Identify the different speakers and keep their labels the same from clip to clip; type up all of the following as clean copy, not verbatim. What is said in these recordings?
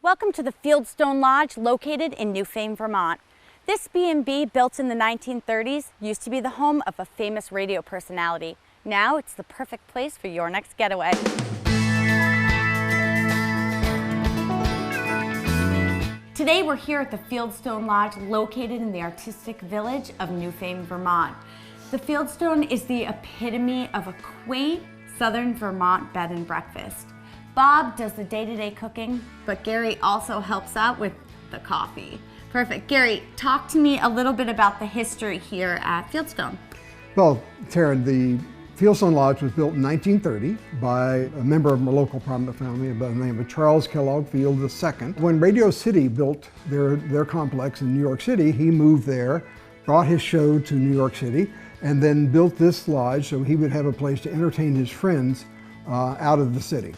Speaker 1: Welcome to the Fieldstone Lodge located in Newfane, Vermont. This B&B, built in the 1930s, used to be the home of a famous radio personality. Now it's the perfect place for your next getaway. Today we're here at the Fieldstone Lodge located in the artistic village of Newfane, Vermont. The Fieldstone is the epitome of a quaint Southern Vermont bed and breakfast. Bob does the day-to-day cooking, but Gary also helps out with the coffee. Perfect. Gary, talk to me a little bit about the history here at Fieldstone.
Speaker 2: Well, Taryn, the Fieldstone Lodge was built in 1930 by a member of my local prominent family by the name of Charles Kellogg Field II. When Radio City built their complex in New York City, he moved there, brought his show to New York City, and then built this lodge so he would have a place to entertain his friends out of the city.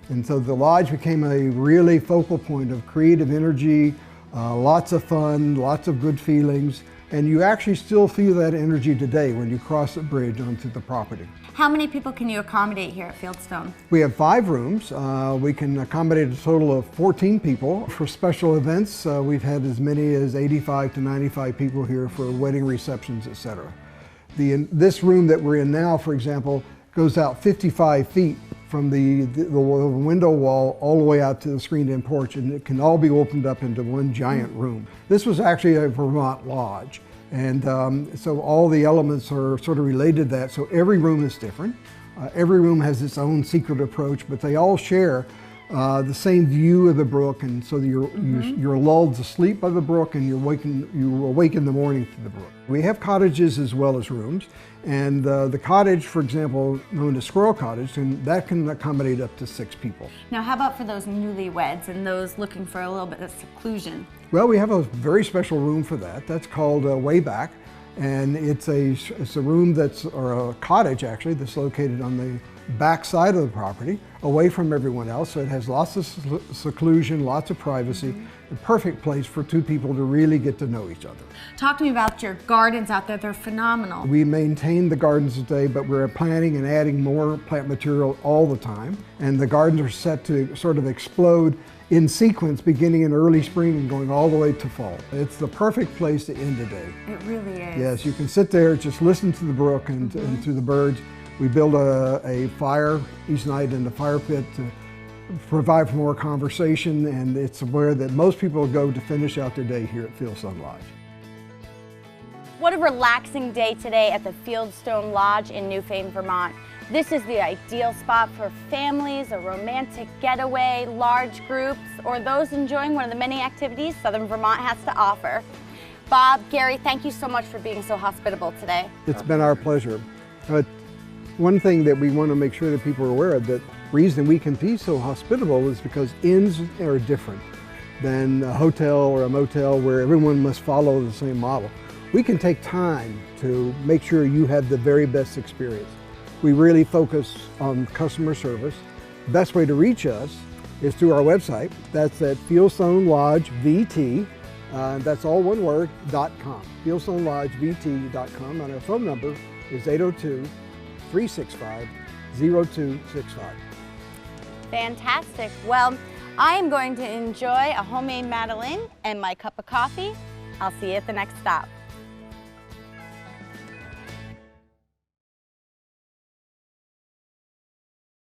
Speaker 2: And so the lodge became a really focal point of creative energy, lots of fun, lots of good feelings, and you actually still feel that energy today when you cross the bridge onto the property.
Speaker 1: How many people can you accommodate here at Fieldstone?
Speaker 2: We have 5 rooms. We can accommodate a total of 14 people. For special events, we've had as many as 85 to 95 people here for wedding receptions, etc. This room that we're in now, for example, goes out 55 feet from the window wall all the way out to the screened-in porch, and it can all be opened up into one giant room. This was actually a Vermont lodge, and so all the elements are sort of related to that. So every room is different. Every room has its own secret approach, but they all share the same view of the brook, and so you're lulled to sleep by the brook, and you awake in the morning to the brook. We have cottages as well as rooms, and the cottage, for example, known as Squirrel Cottage, and that can accommodate up to 6 people.
Speaker 1: Now, how about for those newlyweds and those looking for a little bit of seclusion?
Speaker 2: Well, we have a very special room for that. That's called Way Back, and it's a room or a cottage actually, that's located on the back side of the property, away from everyone else, so it has lots of seclusion, lots of privacy, a perfect place for 2 people to really get to know each other.
Speaker 1: Talk to me about your gardens out there. They're phenomenal.
Speaker 2: We maintain the gardens today, but we're planting and adding more plant material all the time, and the gardens are set to sort of explode in sequence beginning in early spring and going all the way to fall. It's the perfect place to end the day.
Speaker 1: It really is.
Speaker 2: Yes, you can sit there, just listen to the brook and to the birds. We build a fire each night in the fire pit to provide for more conversation, and it's where that most people go to finish out their day here at Fieldstone Lodge.
Speaker 1: What a relaxing day today at the Fieldstone Lodge in Newfane, Vermont. This is the ideal spot for families, a romantic getaway, large groups, or those enjoying one of the many activities Southern Vermont has to offer. Bob, Gary, thank you so much for being so hospitable today.
Speaker 2: It's been our pleasure. One thing that we want to make sure that people are aware of, that reason we can be so hospitable is because inns are different than a hotel or a motel where everyone must follow the same model. We can take time to make sure you have the very best experience. We really focus on customer service. The best way to reach us is through our website. That's at FieldstoneLodgeVT, that's all one word, .com. FieldstoneLodgeVT.com, and our phone number is 802-365-0265.
Speaker 1: Fantastic. Well, I am going to enjoy a homemade Madeleine and my cup of coffee. I'll see you at the next stop.